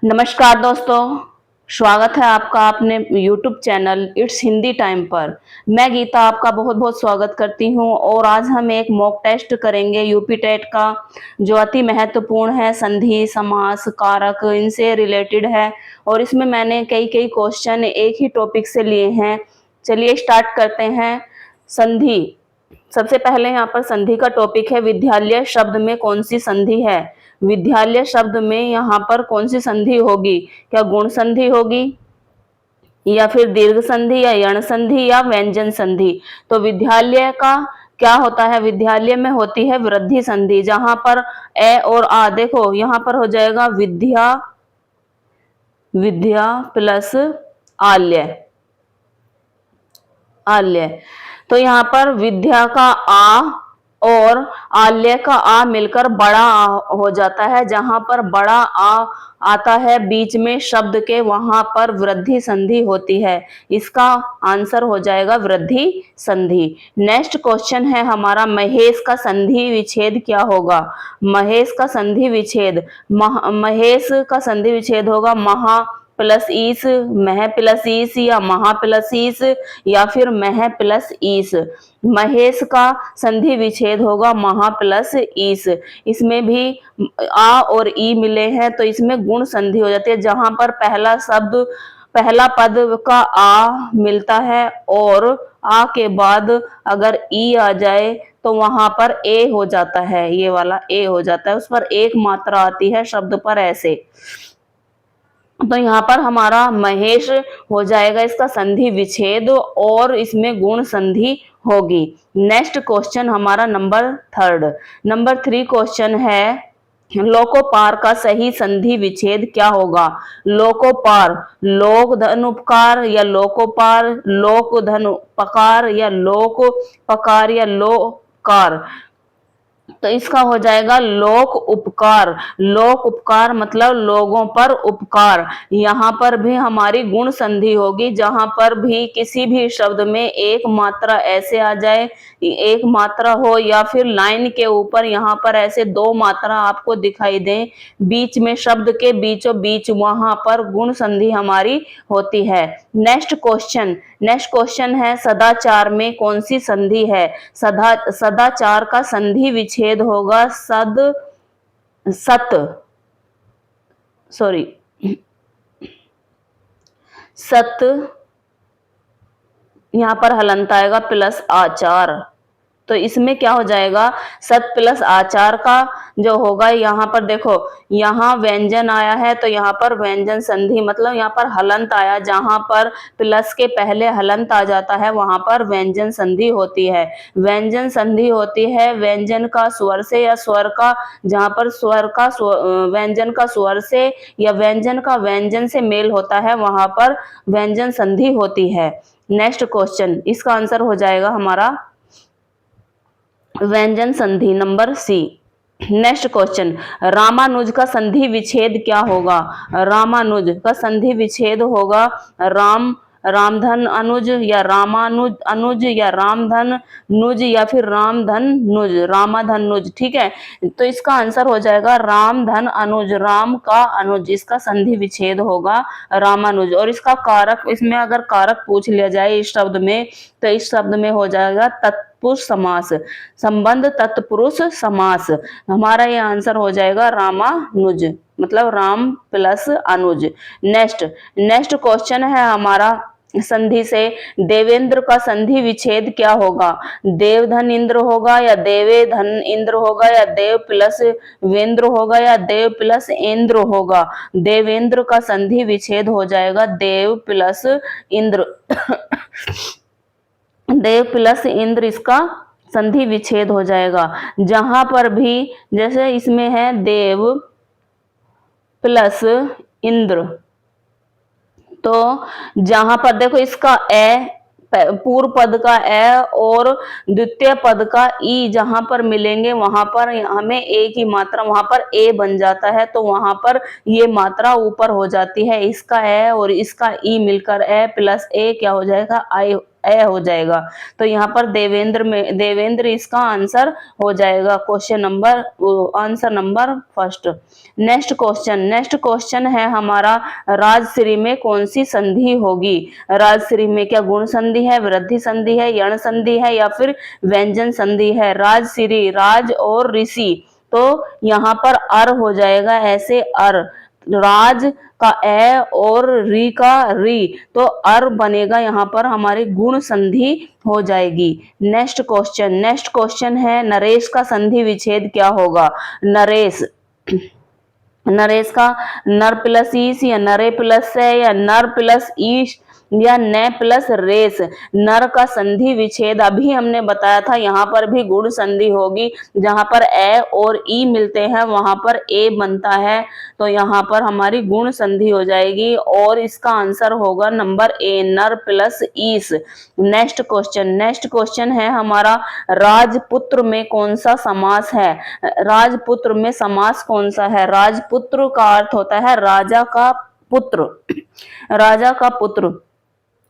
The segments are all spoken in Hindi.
नमस्कार दोस्तों, स्वागत है आपका अपने YouTube channel it's Hindi time पर। मैं गीता आपका बहुत बहुत स्वागत करती हूं और आज हम एक मॉक टेस्ट करेंगे यूपी टेट का, जो अति महत्वपूर्ण है। संधि, समास, कारक इनसे रिलेटेड है और इसमें मैंने कई कई क्वेश्चन एक ही टॉपिक से लिए हैं। चलिए स्टार्ट करते हैं। संधि, सबसे पहले यहाँ पर संधि का टॉपिक है विद्यालय शब्द में कौन सी संधि है। विद्यालय शब्द में यहाँ पर कौन सी संधि होगी? क्या गुण संधि होगी या फिर दीर्घ संधि या यण संधि या व्यंजन संधि? तो विद्यालय का क्या होता है? विद्यालय में होती है वृद्धि संधि, जहां पर ए और आ, देखो यहाँ पर हो जाएगा विद्या, विद्या प्लस आल्य, आल्य। तो यहाँ पर विद्या का आ और आल्य का आ मिलकर बड़ा आ हो जाता है। जहां पर बड़ा आ आता है बीच में शब्द के, वहां पर वृद्धि संधि होती है। इसका आंसर हो जाएगा वृद्धि संधि। नेक्स्ट क्वेश्चन है हमारा, महेश का संधि विच्छेद क्या होगा? महेश का संधि विच्छेद, महेश का संधि विच्छेद होगा महा प्लस ईस, मह प्लस ईस या महा प्लस ईस या फिर मह प्लस ईस। महेश का संधि विच्छेद होगा महा प्लस ईस। इसमें भी आ और ई मिले हैं तो इसमें गुण संधि हो जाती है, जहां पर पहला शब्द, पहला पद का आ मिलता है और आ के बाद अगर ई आ जाए तो वहां पर ए हो जाता है, ये वाला ए हो जाता है, उस पर एक मात्रा आती है शब्द पर ऐसे। तो यहाँ पर हमारा महेश हो जाएगा इसका संधि विच्छेद और इसमें गुण संधि होगी। नेक्स्ट क्वेश्चन हमारा नंबर 3 क्वेश्चन है, लोकोपार का सही संधि विच्छेद क्या होगा? लोकोपार, लोक धन उपकार या लोकोपार, लोक धन पकार या लोक पकार या लोकार? तो इसका हो जाएगा लोक उपकार। लोक उपकार मतलब लोगों पर उपकार। यहाँ पर भी हमारी गुण संधि होगी, जहां पर भी किसी भी शब्द में एक मात्रा ऐसे आ जाए, एक मात्रा हो या फिर लाइन के ऊपर यहाँ पर ऐसे दो मात्रा आपको दिखाई दे, बीच में शब्द के बीचों बीच, वहां पर गुण संधि हमारी होती है। नेक्स्ट क्वेश्चन है, सदाचार में कौन सी संधि है? सदाचार का संधि विच्छेद होगा सत, यहां पर हलंत आएगा प्लस आचार। तो इसमें क्या हो जाएगा, सत प्लस आचार का जो होगा, यहाँ पर देखो यहाँ व्यंजन आया है तो यहाँ पर व्यंजन संधि, मतलब यहाँ पर हलंत आया, जहां पर प्लस के पहले हलंत आ जाता है वहां पर व्यंजन संधि होती है। व्यंजन संधि होती है व्यंजन का स्वर से या स्वर का, जहां पर स्वर का व्यंजन का स्वर से या व्यंजन का व्यंजन से मेल होता है, वहां पर व्यंजन संधि होती है। नेक्स्ट क्वेश्चन, इसका आंसर हो जाएगा हमारा व्यंजन संधि number C. Next question, Ramanuj का संधि विच्छेद क्या होगा? रामानुज का संधि विच्छेद होगा रामधन अनुज या रामानुज अनुज या रामधन नुज या फिर रामधन नुज, रामाधन नुज। ठीक है, तो इसका आंसर हो जाएगा रामधन अनुज, राम का अनुज, इसका संधि विच्छेद होगा रामानुज। और इसका कारक, इसमें अगर कारक पूछ लिया जाए इस शब्द में, तो इस शब्द में हो जाएगा तत्पुरुष समास, संबंध तत्पुरुष समास। हमारा ये आंसर हो जाएगा रामानुज, मतलब राम प्लस अनुज। नेक्स्ट क्वेश्चन है हमारा संधि से, देवेंद्र का संधि विच्छेद क्या होगा? देवधन इंद्र होगा या देवे धन इंद्र होगा या देव प्लस वेंद्र होगा या देव प्लस इंद्र होगा? देवेंद्र का संधि विच्छेद हो जाएगा देव प्लस इंद्र देव प्लस इंद्र, इसका संधि विच्छेद हो जाएगा। जहां पर भी जैसे इसमें है देव प्लस इंद्र, तो जहां पर देखो इसका ए, पूर्व पद का ए और द्वितीय पद का ई जहां पर मिलेंगे, वहां पर हमें एक ही मात्रा, वहां पर ए बन जाता है, तो वहां पर ये मात्रा ऊपर हो जाती है। इसका ए और इसका ई मिलकर ए प्लस ए क्या हो जाएगा? आई ए हो जाएगा। तो यहाँ पर देवेंद्र में देवेंद्र इसका आंसर हो जाएगा, question number answer number first. Next question है हमारा, राजश्री में कौन सी संधि होगी? राजश्री में क्या गुण संधि है, वृद्धि संधि है, यण संधि है या फिर व्यंजन संधि है? राजश्री, राज और ऋषि, तो यहाँ पर अर हो जाएगा, ऐसे अर, राज का ए और री का री, तो अर बनेगा, यहाँ पर हमारी गुण संधि हो जाएगी। नेक्स्ट क्वेश्चन है, नरेश का संधि विच्छेद क्या होगा? नरेश का नर प्लस ईस या नरे प्लस है या नर प्लस ईश या न प्लस रेस। नर का संधि विच्छेद अभी हमने बताया था, यहाँ पर भी गुण संधि होगी, जहां पर ए और ई मिलते हैं वहां पर ए बनता है, तो यहाँ पर हमारी गुण संधि हो जाएगी और इसका आंसर होगा नंबर ए, नर प्लस ईस। नेक्स्ट क्वेश्चन है हमारा, राजपुत्र में कौन सा समास है? राजपुत्र में समास कौन सा है? राजपुत्र का अर्थ होता है राजा का पुत्र, राजा का पुत्र।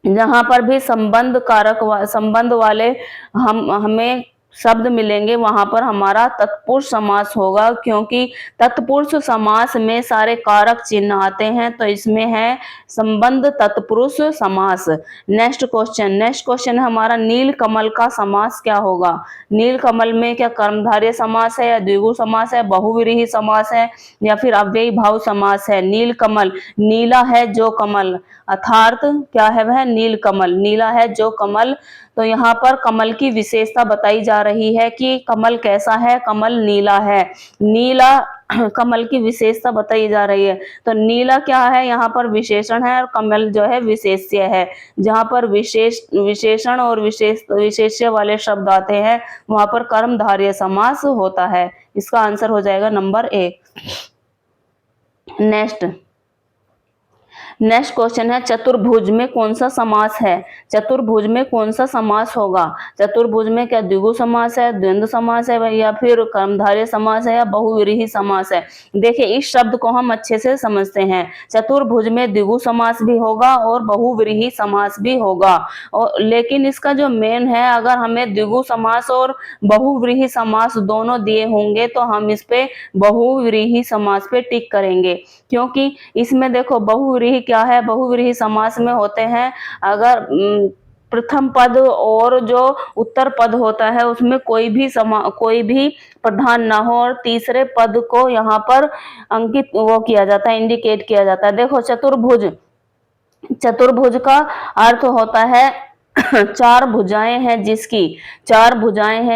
जहां पर भी संबंध वाले हमें शब्द मिलेंगे वहां पर हमारा तत्पुरुष समास होगा, क्योंकि तत्पुरुष समास में सारे कारक चिन्ह आते हैं, तो इसमें है संबंध तत्पुरुष समास। नेक्स्ट क्वेश्चन हमारा, नील कमल का समास क्या होगा? नील कमल में क्या कर्मधारय समास है या द्विगु समास है, बहुव्रीहि समास है या फिर अव्ययी भाव समास है? नील कमल, नीला है जो कमल, अर्थात क्या है वह नील कमल, नीला है जो कमल। तो यहाँ पर कमल की विशेषता बताई जा रही है कि कमल कैसा है, कमल नीला है, नीला कमल की विशेषता बताई जा रही है। तो नीला क्या है, यहाँ पर विशेषण है और कमल जो है विशेष्य है। जहाँ पर विशेषण और विशेष्य वाले शब्द आते हैं वहां पर कर्मधारय समास होता है। इसका आंसर हो जाएगा नंबर 1। नेक्स्ट क्वेश्चन है, चतुर्भुज में कौन सा समास है? चतुर्भुज में कौन सा समास होगा? चतुर्भुज में क्या द्विगु समास है, द्वंद्व समास है या फिर कर्मधारय समास है या बहुव्रीहि समास है? देखिए इस शब्द को हम अच्छे से समझते हैं। चतुर्भुज में द्विगु समास भी होगा और बहुव्रीहि समास भी होगा, और लेकिन इसका जो मेन है, अगर हमें द्विगु समास और बहुव्रीहि समास दोनों दिए होंगे तो हम इस पे बहुव्रीहि समास पे टिक करेंगे, क्योंकि इसमें देखो बहुव्रीहि क्या है, बहुव्रीहि समास में होते हैं अगर प्रथम पद और जो उत्तर पद होता है उसमें कोई भी प्रधान ना हो और तीसरे पद को यहाँ पर अंकित वो किया जाता है, इंडिकेट किया जाता है। देखो चतुर्भुज का अर्थ होता है चार भुजाएं हैं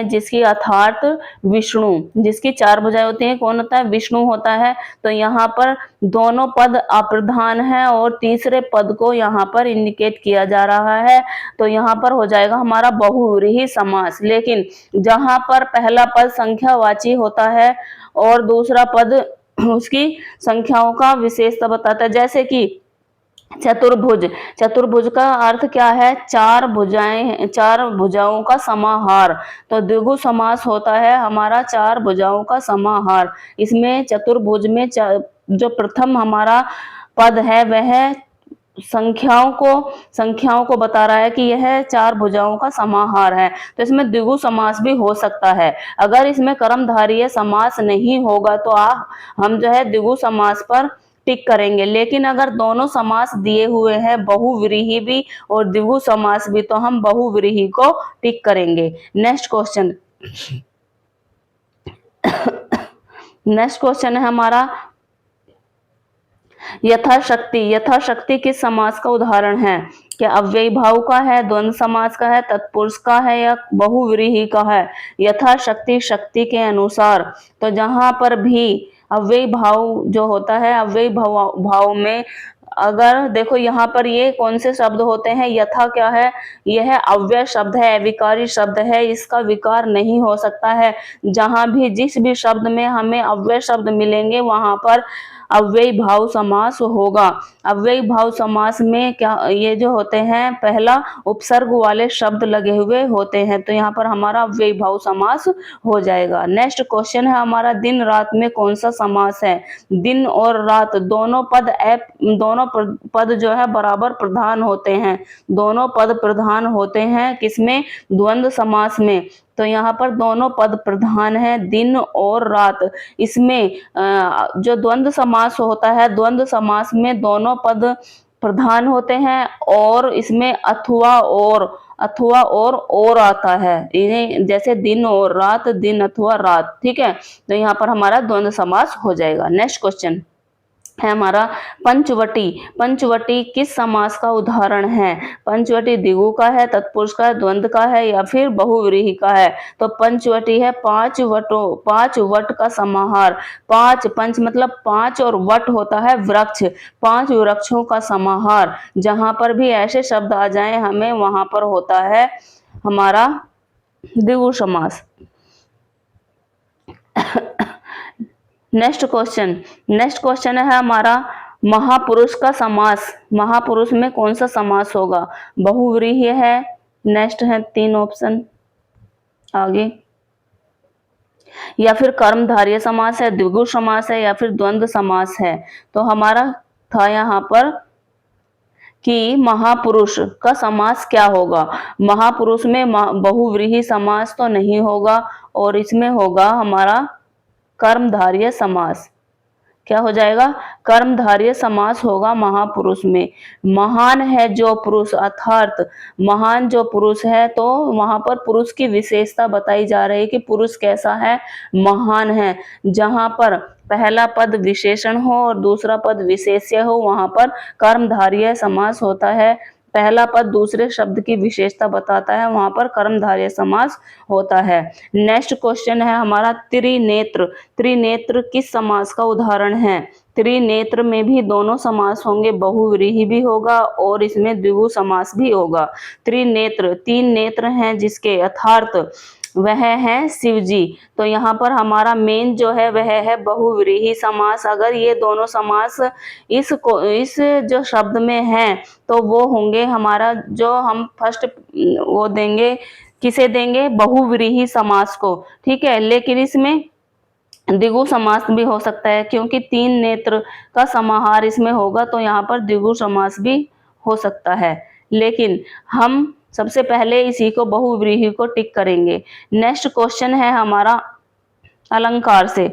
जिसकी अर्थात विष्णु, जिसकी चार भुजाएं होती हैं, कौन होता है? विष्णु होता है। तो यहाँ पर दोनों पद अप्रधान है और तीसरे पद को यहाँ पर इंडिकेट किया जा रहा है, तो यहाँ पर हो जाएगा हमारा बहुव्रीहि समास। लेकिन जहाँ पर पहला पद संख्यावाची होता है और दूसरा पद उसकी संख्याओं का विशेषता बताता है, जैसे कि चतुर्भुज का अर्थ क्या है? चार भुजाओं का समाहार। तो द्विगु समास होता है हमारा चार भुजाओं का समाहार। इसमें चतुर्भुज में जो प्रथम हमारा पद है वह संख्याओं को बता रहा है कि यह चार भुजाओं का समाहार है, तो इसमें द्विगु समास भी हो सकता है। अगर इसमें कर्मधारय समास नहीं होगा तो हम जो है द्विगु समास पर टिक करेंगे, लेकिन अगर दोनों समास दिए हुए हैं, बहुव्रीहि भी और द्विगु समास भी, तो हम बहुव्रीहि को टिक करेंगे। नेक्स्ट क्वेश्चन है हमारा, यथाशक्ति किस समास का उदाहरण है? क्या अव्ययी भाव का है, द्वंद्व समास का है, तत्पुरुष का है या बहुव्रीहि का है? यथाशक्ति, शक्ति के अनुसार। तो जहां पर भी अव्ययी भाव जो होता है, अव्ययी भाव में अगर देखो यहाँ पर ये कौन से शब्द होते हैं, यथा क्या है, यह अव्यय शब्द है, विकारी शब्द है, इसका विकार नहीं हो सकता है। जहां भी जिस भी शब्द में हमें अव्यय शब्द मिलेंगे वहां पर अव्ययी भाव समास होगा। अव्ययी भाव समास में क्या, ये जो होते हैं पहला उपसर्ग वाले शब्द लगे हुए होते हैं, तो यहाँ पर हमारा अव्ययी भाव समास हो जाएगा। नेक्स्ट क्वेश्चन है हमारा, दिन रात में कौन सा समास है? दिन और रात दोनों पद जो है बराबर प्रधान होते हैं, दोनों पद प्रधान होते हैं किसमें? द्वंद्व समास में। तो यहाँ पर दोनों पद प्रधान है, दिन और रात। इसमें जो द्वंद्व समास होता है, द्वंद्व समास में दोनों पद प्रधान होते हैं और इसमें अथवा और आता है, इन्हें जैसे दिन और रात, दिन अथवा रात, ठीक है। तो यहाँ पर हमारा द्वंद्व समास हो जाएगा। नेक्स्ट क्वेश्चन है हमारा पंचवटी। पंचवटी किस समास का उदाहरण है? पंचवटी द्विगु का है, तत्पुरुष का है, द्वंद्व का है या फिर बहुव्रीहि का है? तो पंचवटी है पांच वट का समाहार। पंच मतलब पांच और वट होता है वृक्ष, पांच वृक्षों का समाहार। जहां पर भी ऐसे शब्द आ जाए हमें वहां पर होता है हमारा द्विगु समास। नेक्स्ट क्वेश्चन है हमारा महापुरुष का समास। महापुरुष में कौन सा समास होगा? बहुव्रीहि है। नेक्स्ट है 3 ऑप्शन आगे, या फिर कर्मधारय समास है, द्विगु समास है या फिर द्वंद्व समास है। तो हमारा था यहाँ पर कि महापुरुष का समास क्या होगा? महापुरुष में बहुव्रीहि समास तो नहीं होगा और इसमें होगा हमारा कर्मधारय समास। क्या हो जाएगा? कर्मधारय समास होगा महापुरुष में। महान है जो पुरुष, अर्थात महान जो पुरुष है, तो वहां पर पुरुष की विशेषता बताई जा रही है कि पुरुष कैसा है? महान है। जहां पर पहला पद विशेषण हो और दूसरा पद विशेष्य हो वहां पर कर्मधारय समास होता है। पहला पद दूसरे शब्द की विशेषता बताता है, वहां पर कर्मधारय समास होता है। नेक्स्ट क्वेश्चन है हमारा त्रिनेत्र। त्रिनेत्र किस समास का उदाहरण है? त्रिनेत्र में भी दोनों समास होंगे, बहुव्रीहि भी होगा और इसमें द्विगु समास भी होगा। त्रिनेत्र, 3 नेत्र हैं जिसके, अर्थात वह है शिव जी। तो यहाँ पर हमारा मेन जो है वह है बहुव्रीहि समास। अगर ये दोनों समास इस जो शब्द में है तो वो होंगे हमारा, जो हम फर्स्ट वो देंगे, किसे देंगे? बहुव्रीहि समास को, ठीक है। लेकिन इसमें द्विगु समास भी हो सकता है क्योंकि 3 नेत्र का समाहार इसमें होगा, तो यहाँ पर द्विगु समास भी हो सकता है। लेकिन हम सबसे पहले इसी को बहुव्रीहि को टिक करेंगे। नेक्स्ट क्वेश्चन है हमारा अलंकार से।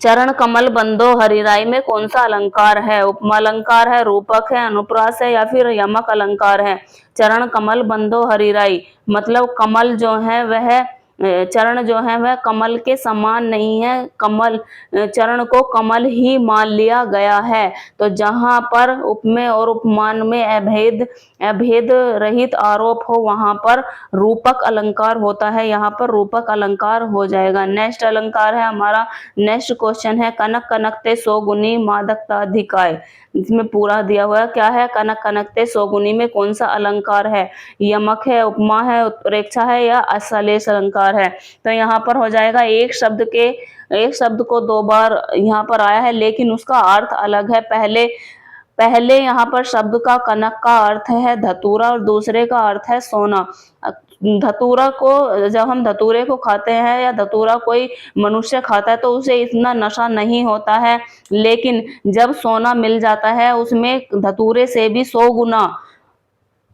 चरण कमल बंदो हरिराई में कौन सा अलंकार है? उपमा अलंकार है, रूपक है, अनुप्रास है या फिर यमक अलंकार है? चरण कमल बंदो हरिराई मतलब कमल जो है वह, चरण जो है वह कमल के समान नहीं है, कमल, चरण को कमल ही मान लिया गया है। तो जहां पर उपमेय और उपमान में अभेद रहित आरोप हो वहां पर रूपक अलंकार होता है, यहाँ पर रूपक अलंकार हो जाएगा। नेक्स्ट अलंकार है हमारा, नेक्स्ट क्वेश्चन है कनक कनकते सौगुनी मादकता अधिकाय। इसमें पूरा दिया हुआ है क्या है? कनक कनकते सौगुनी में कौन सा अलंकार है? यमक है, उपमा है, उत्प्रेक्षा है या आश्लेष अलंकार है? तो यहाँ पर हो जाएगा एक शब्द को 2 बार यहाँ पर आया है लेकिन उसका अर्थ अलग है। पहले यहाँ पर शब्द का कनक का अर्थ है धतूरा और दूसरे का अर्थ है सोना। धतूरा को, जब हम धतूरे को खाते हैं या धतूरा कोई मनुष्य खाता है तो उसे इतना नशा नहीं होता है, लेकिन जब सोना मिल जाता है उसमें धतूरे से भी 100 गुना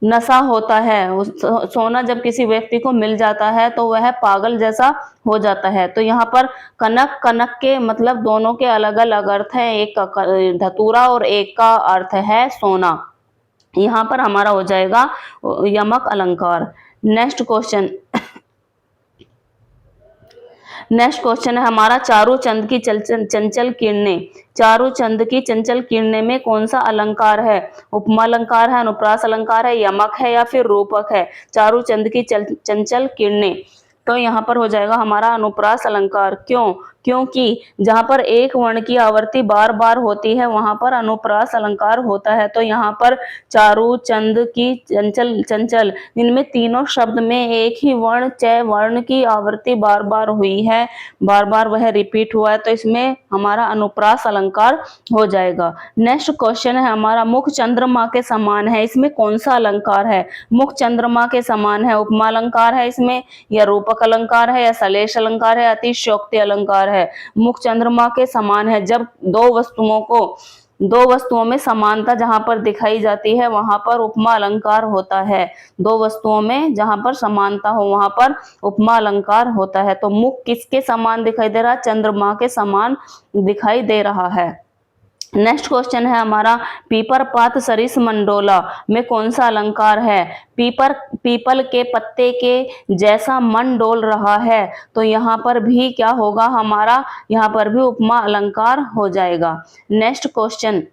नशा होता है। सोना जब किसी व्यक्ति को मिल जाता है तो वह पागल जैसा हो जाता है। तो यहाँ पर कनक के मतलब दोनों के अलग अलग अर्थ हैं, एक का धतूरा और एक का अर्थ है सोना। यहाँ पर हमारा हो जाएगा यमक अलंकार। नेक्स्ट क्वेश्चन है हमारा चारुचंद की चंचल किरणें। चारुचंद की चंचल किरणें में कौन सा अलंकार है? उपमा अलंकार है, अनुप्रास अलंकार है, यमक है या फिर रूपक है? चारुचंद की चंचल किरणें, तो यहाँ पर हो जाएगा हमारा अनुप्रास अलंकार। क्यों? क्योंकि जहाँ पर एक वर्ण की आवर्ती बार बार होती है वहां पर अनुप्रास अलंकार होता है। तो यहाँ पर चारु, चंद की, चंचल, चंचल, इनमें तीनों शब्द में एक ही वर्ण च वर्ण की आवर्ती बार बार हुई है, बार बार वह रिपीट हुआ है, तो इसमें हमारा अनुप्रास अलंकार हो जाएगा। नेक्स्ट क्वेश्चन है हमारा, मुख चंद्रमा के समान है, इसमें कौन सा अलंकार है? मुख चंद्रमा के समान है, उपमा अलंकार है इसमें, या रूपक अलंकार है, या सलेश अलंकार है, अतिशयोक्ति अलंकार है? मुख चंद्रमा के समान है, जब दो वस्तुओं में समानता जहां पर दिखाई जाती है वहां पर उपमा अलंकार होता है। दो वस्तुओं में जहां पर समानता हो वहां पर उपमा अलंकार होता है। तो मुख किसके समान दिखाई दे रहा है? चंद्रमा के समान दिखाई दे रहा है। नेक्स्ट क्वेश्चन है हमारा, पीपर पात सरिस मंडोला में कौन सा अलंकार है? पीपल के पत्ते के जैसा मन डोल रहा है, तो यहाँ पर भी क्या होगा हमारा? यहाँ पर भी उपमा अलंकार हो जाएगा। नेक्स्ट क्वेश्चन,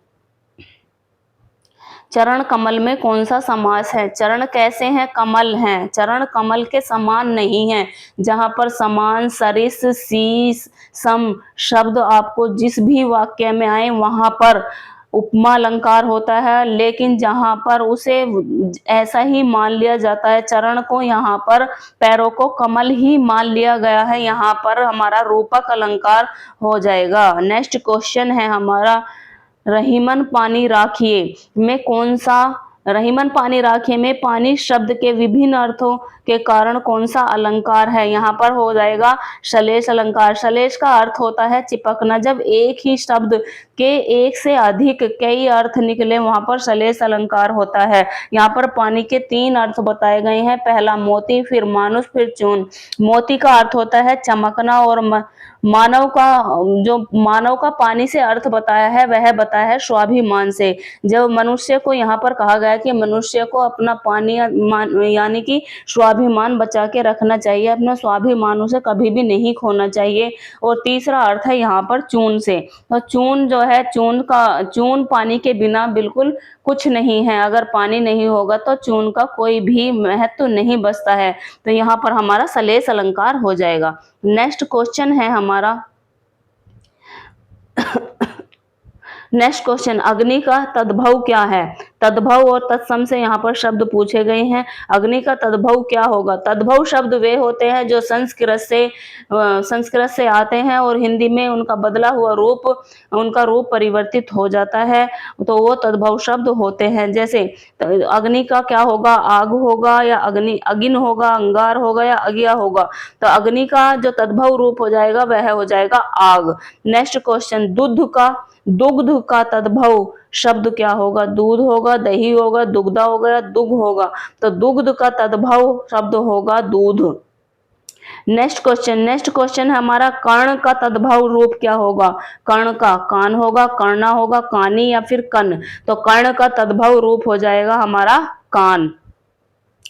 चरण कमल में कौन सा समास है? चरण कैसे हैं? कमल हैं, चरण कमल के समान नहीं है। जहां पर समान, सरिस, शीस, सम शब्द आपको जिस भी वाक्य में आए वहां पर उपमा अलंकार होता है, लेकिन जहां पर उसे ऐसा ही मान लिया जाता है, चरण को यहाँ पर पैरों को कमल ही मान लिया गया है, यहाँ पर हमारा रूपक अलंकार हो जाएगा। नेक्स्ट क्वेश्चन है हमारा, रहीमन पानी राखिए में कौन सा? रहीमन पानी राखिए में पानी शब्द के विभिन्न अर्थों के कारण कौन सा अलंकार है? यहाँ पर हो जाएगा सलेश अलंकार। सलेश का अर्थ होता है चिपकना, जब एक ही शब्द के एक से अधिक कई अर्थ निकले वहां पर सलेश अलंकार होता है। यहाँ पर पानी के तीन अर्थ बताए गए हैं, पहला मोती, फिर मानुष, फिर चून। मोती का अर्थ होता है चमकना, और मानव का पानी से अर्थ बताया है वह बताया है स्वाभिमान से। जब मनुष्य को यहाँ पर कहा गया कि मनुष्य को अपना पानी यानी कि स्वाभिमान बचा के रखना चाहिए, अपना स्वाभिमान उसे कभी भी नहीं खोना चाहिए। और तीसरा अर्थ है यहाँ पर चून से। तो चून जो है, चून पानी के बिना बिल्कुल कुछ नहीं है, अगर पानी नहीं होगा तो चून का कोई भी महत्व नहीं बचता है। तो यहाँ पर हमारा सलेश अलंकार हो जाएगा। नेक्स्ट क्वेश्चन है हमारा नेक्स्ट क्वेश्चन, अग्नि का तद्भव क्या है? तद्भव और तत्सम से यहाँ पर शब्द पूछे गए हैं। अग्नि का तद्भव क्या होगा? तद्भव शब्द वे होते हैं जो संस्कृत से आते हैं और हिंदी में उनका बदला हुआ उनका रूप परिवर्तित हो जाता है, तो वो तद्भव शब्द होते हैं। जैसे अग्नि का क्या होगा? आग होगा, या अगिन होगा, अंगार होगा, या अगिया होगा। तो अग्नि का जो तद्भव रूप हो जाएगा वह हो जाएगा आग। नेक्स्ट क्वेश्चन, दुग्ध का तद्भव शब्द क्या होगा? दूध होगा, दही होगा, दुग्धा होगा, या दुग्ध होगा। तो दुग्ध का तद्भव शब्द होगा दूध। नेक्स्ट क्वेश्चन है हमारा, कर्ण का तद्भव रूप क्या होगा? कर्ण का कान होगा, कर्णा होगा, कानी, या फिर कन। तो कर्ण का तद्भव रूप हो जाएगा हमारा कान।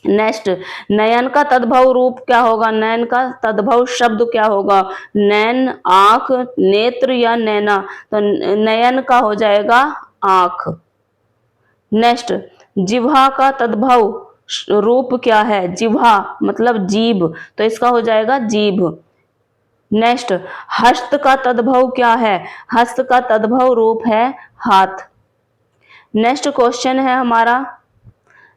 नेक्स्ट, नयन का तद्भव रूप क्या होगा? नयन का तद्भव शब्द क्या होगा? नैन, आंख, नेत्र, या नैना। तो नयन का हो जाएगा आंख। नेक्स्ट, जिह्वा का तद्भव रूप क्या है? जिह्वा मतलब जीभ, तो इसका हो जाएगा जीभ। नेक्स्ट, हस्त का तद्भव क्या है? हस्त का तद्भव रूप है हाथ। नेक्स्ट क्वेश्चन है हमारा,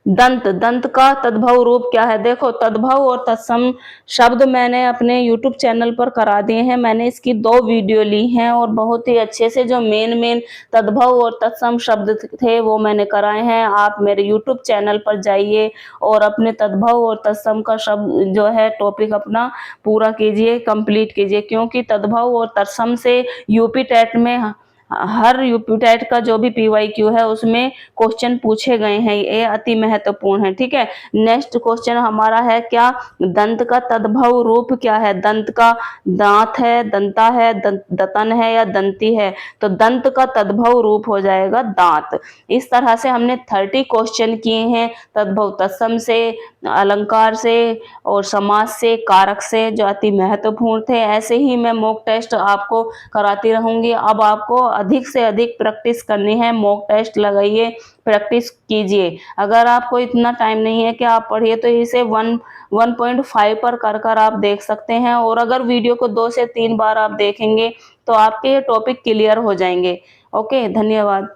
दंत का तद्भव रूप क्या है? देखो, तद्भव और तत्सम शब्द मैंने अपने YouTube चैनल पर करा दिए हैं। मैंने इसकी 2 वीडियो ली हैं और बहुत ही अच्छे से जो मेन तद्भव और तत्सम शब्द थे वो मैंने कराए हैं। आप मेरे YouTube चैनल पर जाइए और अपने तद्भव और तत्सम का शब्द जो है टॉपिक अपना पूरा कीजिए, कंप्लीट कीजिए, क्योंकि तद्भव और तत्सम से यूपी टेट में हर यूपी टेट का जो भी PYQ है उसमें क्वेश्चन पूछे गए हैं, ये अति महत्वपूर्ण है। ठीक है, नेक्स्ट क्वेश्चन हमारा है क्या? दंत का तद्भव रूप क्या है? दंत का दांत है, दंता है, दतन है, या दंती है। तो दंत का तद्भव रूप हो जाएगा दांत। इस तरह से हमने 30 क्वेश्चन किए हैं तद्भव तत्सम से, अलंकार से, और समास से, कारक से, जो अति महत्वपूर्ण थे। ऐसे ही मैं मॉक टेस्ट आपको कराती रहूंगी। अब आपको अधिक से अधिक प्रैक्टिस करनी है, मॉक टेस्ट लगाइए, प्रैक्टिस कीजिए। अगर आपको इतना टाइम नहीं है कि आप पढ़िए तो इसे 1.5 पर कर कर आप देख सकते हैं, और अगर वीडियो को 2 से 3 बार आप देखेंगे तो आपके ये टॉपिक क्लियर हो जाएंगे। ओके, धन्यवाद।